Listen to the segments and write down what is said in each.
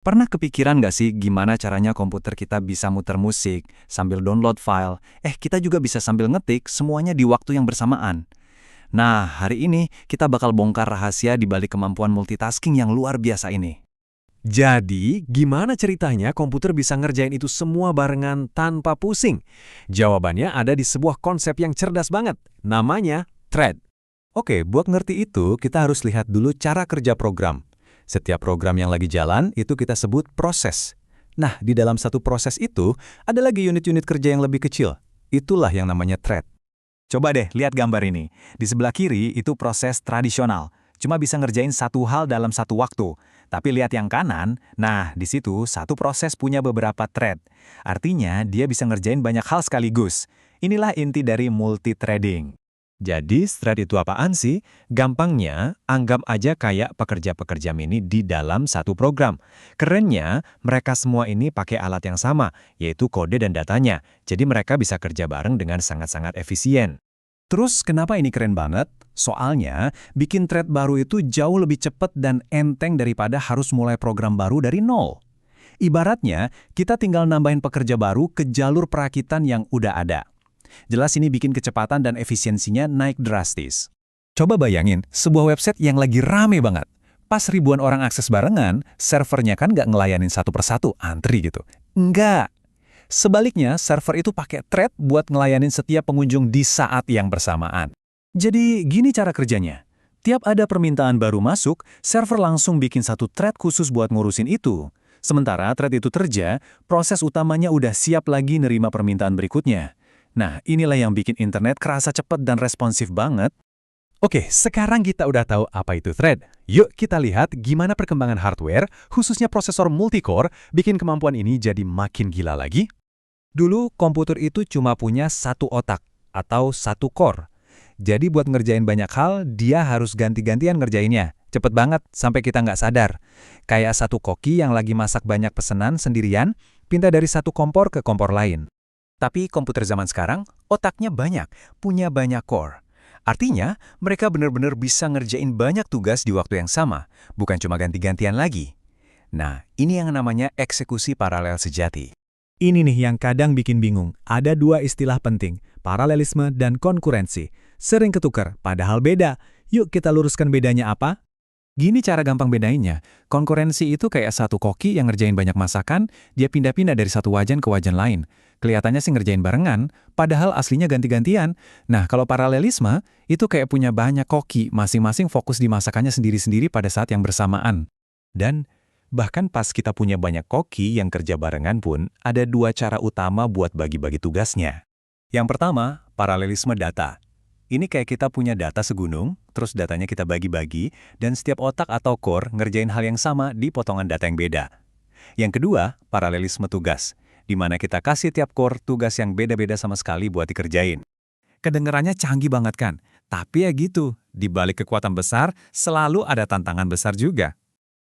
Pernah kepikiran nggak sih gimana caranya komputer kita bisa muter musik, sambil download file, kita juga bisa sambil ngetik semuanya di waktu yang bersamaan. Nah, hari ini kita bakal bongkar rahasia di balik kemampuan multitasking yang luar biasa ini. Jadi, gimana ceritanya komputer bisa ngerjain itu semua barengan tanpa pusing? Jawabannya ada di sebuah konsep yang cerdas banget, namanya thread. Oke, buat ngerti itu, kita harus lihat dulu cara kerja program. Setiap program yang lagi jalan, itu kita sebut proses. Nah, di dalam satu proses itu, ada lagi unit-unit kerja yang lebih kecil. Itulah yang namanya thread. Coba deh lihat gambar ini. Di sebelah kiri itu proses tradisional. Cuma bisa ngerjain satu hal dalam satu waktu. Tapi lihat yang kanan, nah di situ satu proses punya beberapa thread. Artinya dia bisa ngerjain banyak hal sekaligus. Inilah inti dari multithreading. Jadi, thread itu apaan sih? Gampangnya, anggap aja kayak pekerja-pekerja mini di dalam satu program. Kerennya, mereka semua ini pakai alat yang sama, yaitu kode dan datanya. Jadi mereka bisa kerja bareng dengan sangat-sangat efisien. Terus kenapa ini keren banget? Soalnya, bikin thread baru itu jauh lebih cepat dan enteng daripada harus mulai program baru dari nol. Ibaratnya, kita tinggal nambahin pekerja baru ke jalur perakitan yang udah ada. Jelas ini bikin kecepatan dan efisiensinya naik drastis. Coba bayangin, sebuah website yang lagi rame banget. Pas ribuan orang akses barengan, servernya kan nggak ngelayanin satu persatu, antri gitu. Enggak. Sebaliknya, server itu pakai thread buat ngelayanin setiap pengunjung di saat yang bersamaan. Jadi, gini cara kerjanya. Tiap ada permintaan baru masuk, server langsung bikin satu thread khusus buat ngurusin itu. Sementara thread itu kerja, proses utamanya udah siap lagi nerima permintaan berikutnya. Nah, inilah yang bikin internet kerasa cepat dan responsif banget. Oke, sekarang kita udah tahu apa itu thread. Yuk kita lihat gimana perkembangan hardware, khususnya prosesor multicore, bikin kemampuan ini jadi makin gila lagi. Dulu, komputer itu cuma punya satu otak, atau satu core. Jadi buat ngerjain banyak hal, dia harus ganti-gantian ngerjainnya. Cepet banget, sampai kita nggak sadar. Kayak satu koki yang lagi masak banyak pesanan sendirian, pindah dari satu kompor ke kompor lain. Tapi komputer zaman sekarang, otaknya banyak, punya banyak core. Artinya, mereka benar-benar bisa ngerjain banyak tugas di waktu yang sama, bukan cuma ganti-gantian lagi. Nah, ini yang namanya eksekusi paralel sejati. Ini nih yang kadang bikin bingung. Ada dua istilah penting, paralelisme dan konkurensi. Sering ketukar, padahal beda. Yuk kita luruskan bedanya apa? Gini cara gampang bedainnya, konkurensi itu kayak satu koki yang ngerjain banyak masakan, dia pindah-pindah dari satu wajan ke wajan lain. Kelihatannya sih ngerjain barengan, padahal aslinya ganti-gantian. Nah, kalau paralelisme, itu kayak punya banyak koki, masing-masing fokus di masakannya sendiri-sendiri pada saat yang bersamaan. Dan bahkan pas kita punya banyak koki yang kerja barengan pun, ada dua cara utama buat bagi-bagi tugasnya. Yang pertama, paralelisme data. Ini kayak kita punya data segunung, terus datanya kita bagi-bagi, dan setiap otak atau core ngerjain hal yang sama di potongan data yang beda. Yang kedua, paralelisme tugas, di mana kita kasih tiap core tugas yang beda-beda sama sekali buat dikerjain. Kedengerannya canggih banget kan? Tapi ya gitu, di balik kekuatan besar, selalu ada tantangan besar juga.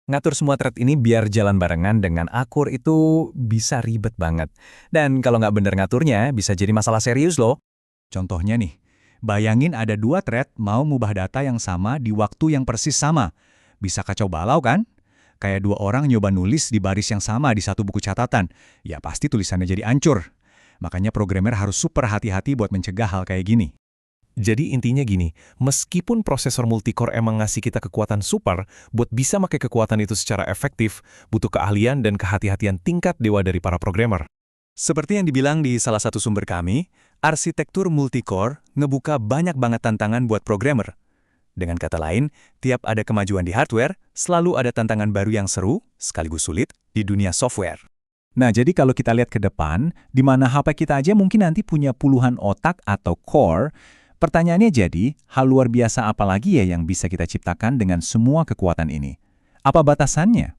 Ngatur semua thread ini biar jalan barengan dengan akur itu bisa ribet banget. Dan kalau nggak bener ngaturnya, bisa jadi masalah serius loh. Contohnya nih, bayangin ada dua thread mau ngubah data yang sama di waktu yang persis sama. Bisa kacau balau kan? Kayak dua orang nyoba nulis di baris yang sama di satu buku catatan. Ya pasti tulisannya jadi ancur. Makanya programmer harus super hati-hati buat mencegah hal kayak gini. Jadi intinya gini, meskipun prosesor multicore emang ngasih kita kekuatan super, buat bisa pakai kekuatan itu secara efektif, butuh keahlian dan kehati-hatian tingkat dewa dari para programmer. Seperti yang dibilang di salah satu sumber kami, arsitektur multicore ngebuka banyak banget tantangan buat programmer. Dengan kata lain, tiap ada kemajuan di hardware, selalu ada tantangan baru yang seru, sekaligus sulit, di dunia software. Nah, jadi kalau kita lihat ke depan, di mana HP kita aja mungkin nanti punya puluhan otak atau core, pertanyaannya jadi, hal luar biasa apa lagi ya yang bisa kita ciptakan dengan semua kekuatan ini? Apa batasannya?